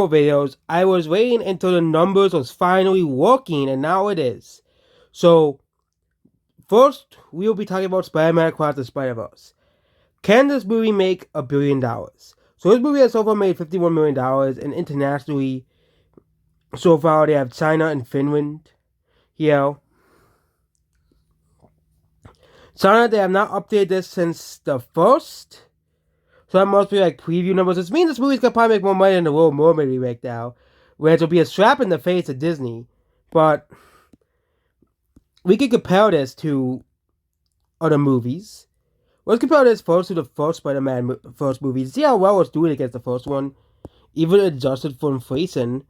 videos, I was waiting until the numbers was finally working, and now it is. So, first, we will be talking about Spider-Man Across the Spider-Verse. Can this movie make $1 billion? So this movie has so far made $51 million, and internationally, so far they have China and Finland. Yeah. China, they have not updated this since the first. So that must be like preview numbers. This means this movie's gonna probably make more money than the Little Mermaid remake now, which will be a slap in the face to Disney. But we can compare this to other movies. Let's compare this first to the first Spider-Man first movie. See how well it's doing against the first one, even adjusted for inflation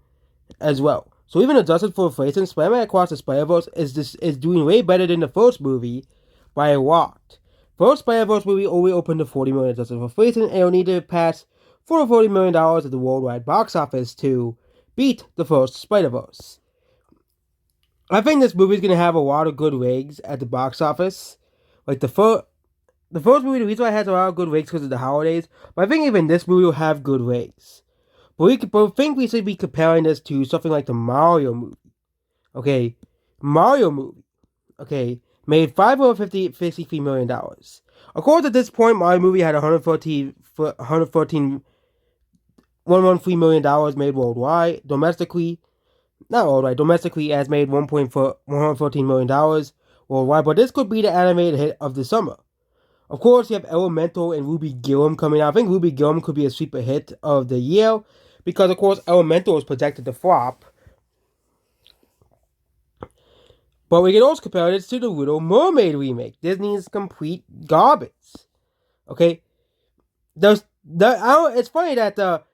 as well. So even adjusted for inflation, Spider-Man Across the Spider-Verse is doing way better than the first movie by a lot. First Spider-Verse movie only opened to $40 million adjusted for inflation, and it'll need to pass $40 million at the worldwide box office to beat the first Spider-Verse. I think this movie is gonna have a lot of good wigs at the box office. Like the first movie, the reason why it has a lot of good wigs because of the holidays. But I think even this movie will have good wigs. But I think we should be comparing this to something like the Mario movie. Okay, Mario movie. Okay, made $553 million. Of course, at this point, Mario movie had $113 million made worldwide. Domestically, not worldwide. Domestically, has made $114 million worldwide. But this could be the animated hit of the summer. Of course, you have Elemental and Ruby Gillum coming out. I think Ruby Gillum could be a sleeper hit of the year because, of course, Elemental is projected to flop. But we can also compare this to the Little Mermaid remake. Disney's complete garbage. Okay, it's funny that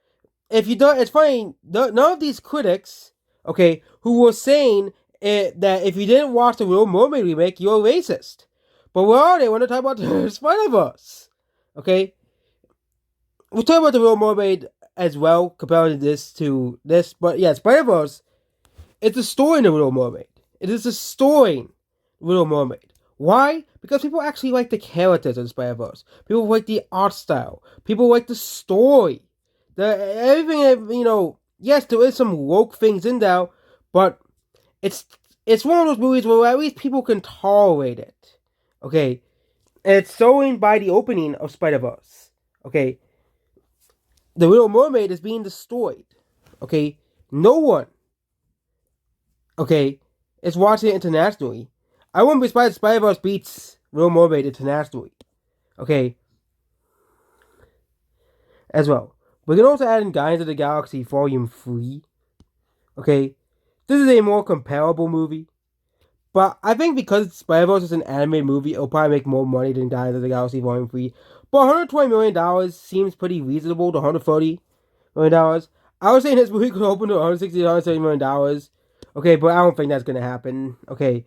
none of these critics, okay, who were saying that if you didn't watch the Little Mermaid remake, you're racist. But where are they when they talk about the Spider-Verse? Okay, we'll talk about the Little Mermaid as well, comparing this to this. But yeah, Spider-Verse, it's a story in the Little Mermaid. It is a story in Little Mermaid. Why? Because people actually like the characters in Spider-Verse. People like the art style. People like the story. Everything, yes, there is some woke things in there, but it's one of those movies where at least people can tolerate it. Okay, and it's showing by the opening of Spider-Verse. Okay, the Little Mermaid is being destroyed. Okay, no one. Okay, is watching it internationally. I wouldn't be surprised if Spider-Verse beats Little Mermaid internationally. Okay, as well. We can also add in Guardians of the Galaxy Volume 3. Okay, this is a more comparable movie. But I think because Spider-Verse is an animated movie, it'll probably make more money than Guardians of the Galaxy Volume 3. But $120 million seems pretty reasonable to $130 million. I was saying this movie could open to $160 to $170 million. Okay, but I don't think that's going to happen. Okay.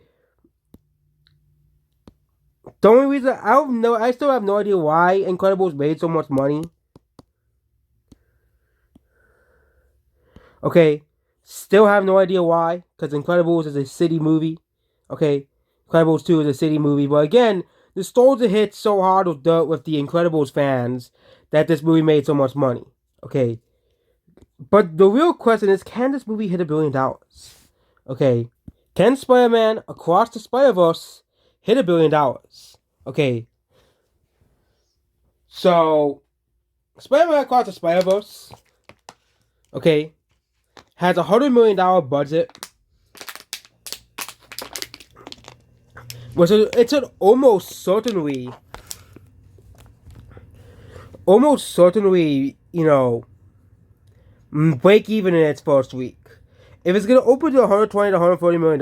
The only reason, I still have no idea why Incredibles made so much money. Okay. Still have no idea why, because Incredibles is a city movie. Okay, Incredibles 2 is a city movie, but again, the stole a hit so hard with the Incredibles fans that this movie made so much money. Okay, but the real question is, can this movie hit $1 billion? Okay, can Spider-Man Across the Spider-Verse hit $1 billion? Okay, so Spider-Man Across the Spider-Verse, okay, has $100 million budget. It's an almost certainly, break even in its first week. If it's gonna open to $120 to $140 million,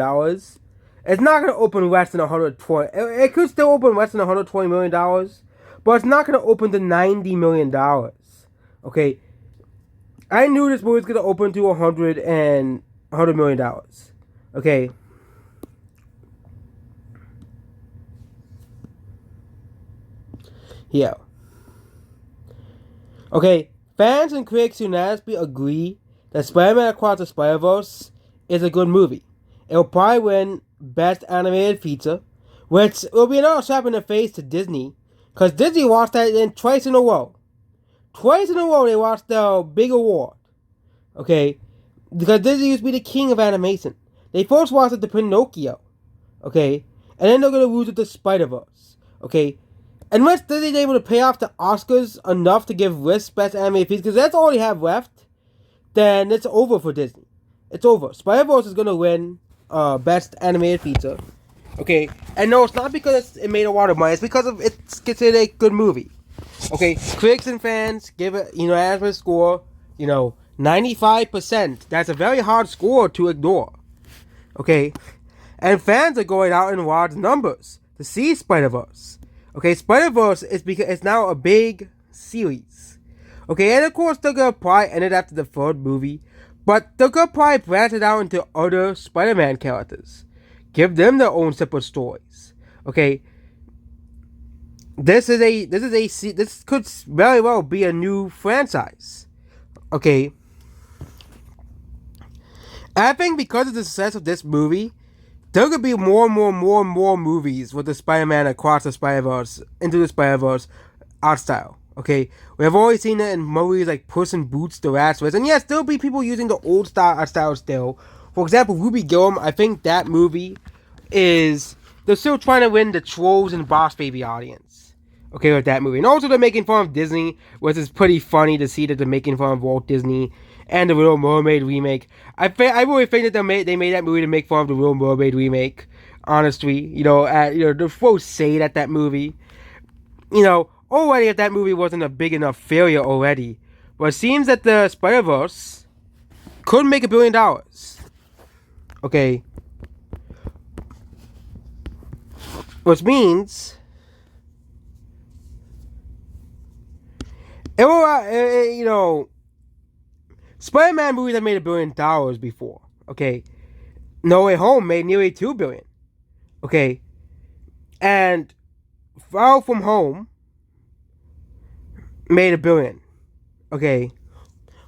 it's not gonna open less than 120. It could still open less than $120 million, but it's not gonna open to $90 million. Okay, I knew this movie was gonna open to $100 million. Okay. Yeah. Okay, fans and critics unanimously agree that Spider-Man Across the Spider-Verse is a good movie. It will probably win Best Animated Feature, which will be another slap in the face to Disney, because Disney lost that twice in a row. Twice in a row they lost the big award. Okay, because Disney used to be the king of animation. They first wanted to Pinocchio. Okay, and then they're gonna lose it to Spider-Verse. Okay, unless Disney's able to pay off the Oscars enough to give Risk Best Animated Feature, because that's all they have left, then it's over for Disney. It's over. Spider-Verse is gonna win Best Animated Feature. Okay, and no, it's not because it made a lot of money. It's because it's considered a good movie. Okay, critics and fans give it, average score, 95%. That's a very hard score to ignore. Okay, and fans are going out in large numbers to see Spider-Verse. Okay, Spider-Verse is because it's now a big series. Okay, and of course they're gonna probably end it after the third movie, but they're gonna probably branch it out into other Spider-Man characters. Give them their own separate stories. Okay, this could very well be a new franchise. Okay, I think because of the success of this movie, there could be more movies with the Spider-Man across the Spider-Verse, into the Spider-Verse art style. Okay, we have already seen it in movies like Puss in Boots, The Last Wish, and yes, there'll be people using the old style art style still. For example, Ruby Gillum, I think that movie they're still trying to win the Trolls and Boss Baby audience. Okay, with that movie. And also they're making fun of Disney, which is pretty funny to see that they're making fun of Walt Disney and the Little Mermaid remake. I really think that they made that movie to make fun of the Little Mermaid remake. Honestly, they're so sad at that movie. Already if that movie wasn't a big enough failure already. But it seems that the Spider-Verse could make $1 billion. Okay. Which means it will, Spider-Man movies have made $1 billion before. Okay. No Way Home made nearly $2 billion. Okay. And Far From Home made $1 billion. Okay.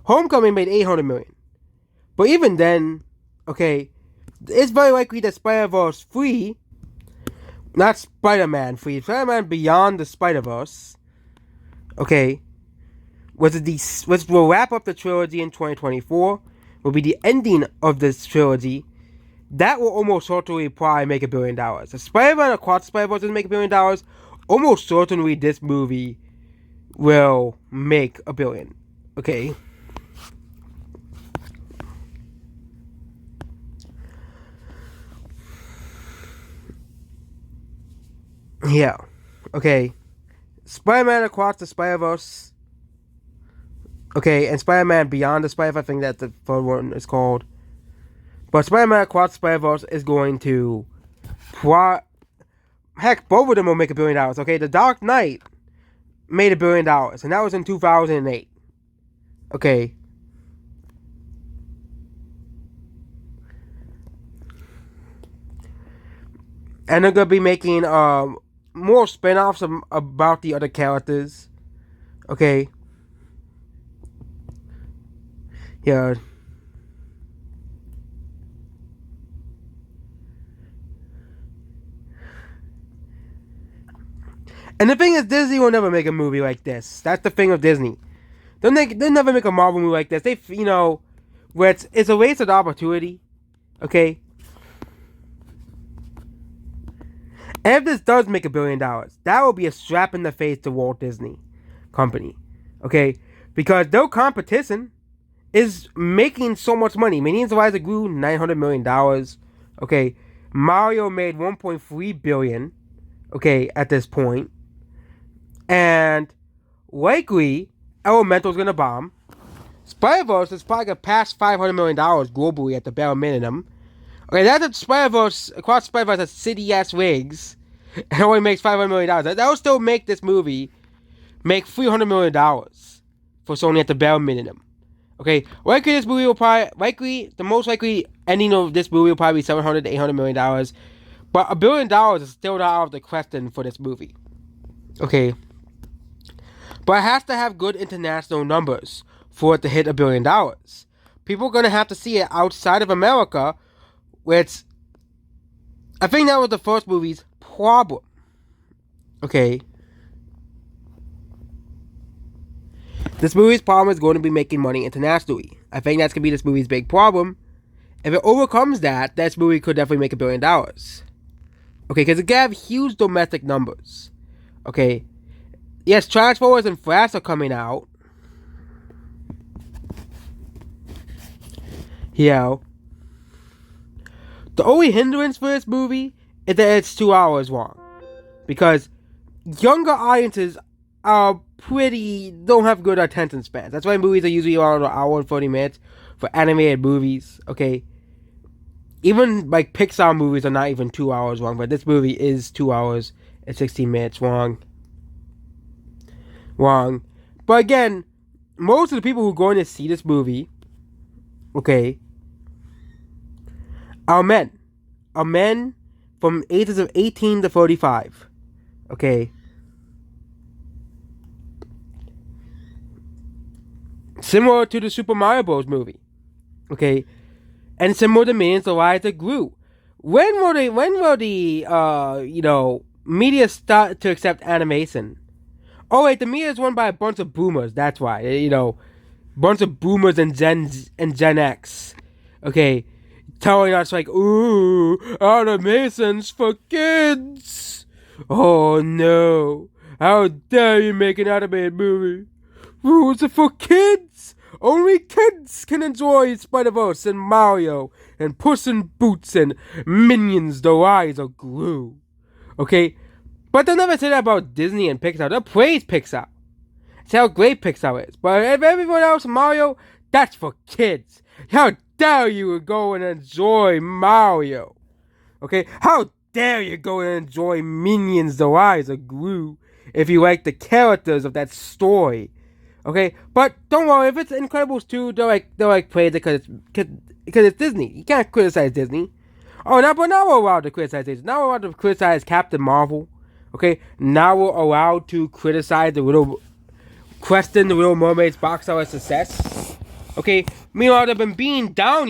Homecoming made $800 million. But even then, okay, it's very likely that Spider-Verse 3, not Spider-Man 3, Spider-Man Beyond the Spider-Verse, okay, which will wrap up the trilogy in 2024, will be the ending of this trilogy. That will almost certainly probably make $1 billion. If Spider-Man Across the Spider-Verse doesn't make $1 billion, almost certainly this movie will make $1 billion. Okay. Yeah. Okay. Spider-Man Across the Spider-Verse. Okay, and Spider-Man Beyond the Spider-Verse, I think that the third one is called. But Spider-Man Across the Spider-Verse is going to... Heck, both of them will make $1 billion. Okay, The Dark Knight made $1 billion, and that was in 2008. Okay. And they're going to be making more spin-offs about the other characters. Okay. Yeah. And the thing is, Disney will never make a movie like this. That's the thing of Disney. They'll never make a Marvel movie like this. Where it's a waste of opportunity. Okay. And if this does make $1 billion, that will be a slap in the face to Walt Disney Company. Okay. Because their competition is making so much money. Minions Rise grew $900 million. Okay. Mario made $1.3 billion. Okay, at this point. And likely, Elemental's gonna bomb. Spider-Verse is probably gonna pass $500 million globally at the bare minimum. Okay, that's a Spider-Verse, Across Spider-Verse has city-ass rigs. And only makes $500 million. That will still make this movie make $300 million for Sony at the bare minimum. Okay, likely this movie will probably, the most likely ending of this movie will probably be $700 to $800 million. But $1 billion is still not out of the question for this movie. Okay. But it has to have good international numbers for it to hit $1 billion. People are going to have to see it outside of America, which I think that was the first movie's problem. Okay. This movie's problem is going to be making money internationally. I think that's going to be this movie's big problem. If it overcomes that, this movie could definitely make $1 billion. Okay, because it can have huge domestic numbers. Okay. Yes, Transformers and Flash are coming out. Yeah. The only hindrance for this movie is that it's 2 hours long. Because younger audiences don't have good attention spans. That's why movies are usually around an hour and 40 minutes for animated movies. Okay. Even like Pixar movies are not even 2 hours long, but this movie is 2 hours and 16 minutes long. But again, most of the people who are going to see this movie, okay, are men. Are men from ages of 18 to 35. Okay. Similar to the Super Mario Bros. Movie. Okay. And similar to Minions: The Rise of Gru. When will the media start to accept animation? Oh wait, the media is run by a bunch of boomers, that's why. Bunch of boomers and Gen X. Okay. Telling us like, ooh, animation's for kids. Oh no. How dare you make an animated movie? Ooh, is it for kids? Only kids can enjoy Spider-Verse and Mario and Puss in Boots and Minions: The Rise of Gru. Okay? But they'll never say that about Disney and Pixar. They'll praise Pixar. Say how great Pixar is. But if everyone else, Mario, that's for kids. How dare you go and enjoy Mario? Okay? How dare you go and enjoy Minions: The Rise of Gru if you like the characters of that story? Okay, but don't worry, if it's Incredibles 2, they'll praise it because it's Disney. You can't criticize Disney. Oh, but now we're allowed to criticize Disney. Now we're allowed to criticize Captain Marvel. Okay, now we're allowed to criticize the Little Mermaid's box office success. Okay, meanwhile they've been beating down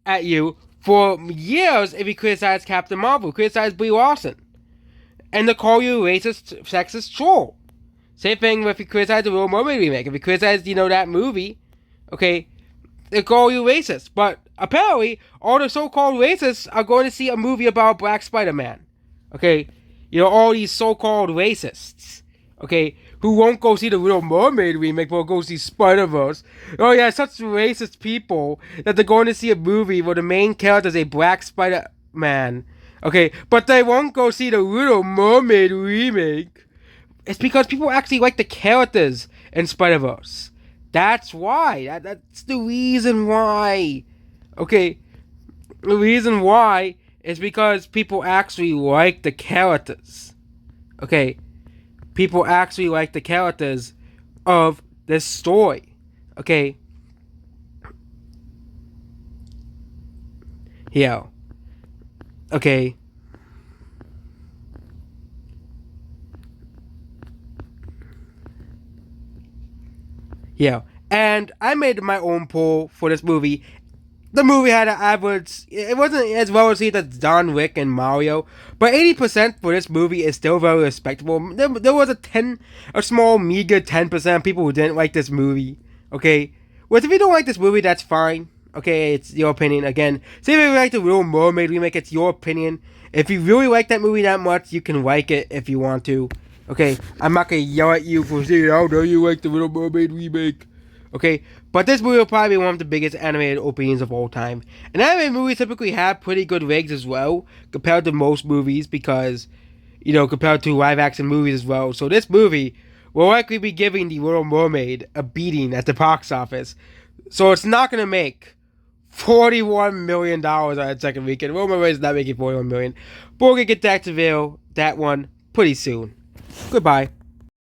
at you for years if you criticize Captain Marvel, criticize Brie Larson, and they call you a racist, sexist troll. Same thing if you criticize the Little Mermaid remake. If you criticize, that movie, okay, they call you racist. But apparently, all the so-called racists are going to see a movie about Black Spider-Man. Okay, all these so-called racists, okay, who won't go see the Little Mermaid remake, but will go see Spider-Verse. Oh yeah, such racist people that they're going to see a movie where the main character is a Black Spider-Man. Okay, but they won't go see the Little Mermaid remake. It's because people actually like the characters in Spider-Verse. That's why. That's the reason why. Okay. The reason why is because people actually like the characters. Okay. People actually like the characters of this story. Okay. Yeah. Okay. Yeah, and I made my own poll for this movie. The movie had an average. It wasn't as well received as John Wick and Mario, but 80% for this movie is still very respectable. There was a small meager 10% of people who didn't like this movie. Okay, well, if you don't like this movie, that's fine. Okay, it's your opinion. Again, say if you like the Little Mermaid remake, it's your opinion. If you really like that movie that much, you can like it if you want to. Okay, I'm not gonna yell at you for saying, how do you like the Little Mermaid remake? Okay, but this movie will probably be one of the biggest animated openings of all time. And animated movies typically have pretty good rigs as well, compared to most movies, because, compared to live action movies as well. So this movie will likely be giving the Little Mermaid a beating at the box office. So it's not gonna make $41 million on its second weekend. Little Mermaid is not making $41 million. But we're gonna get back to that one pretty soon. Goodbye.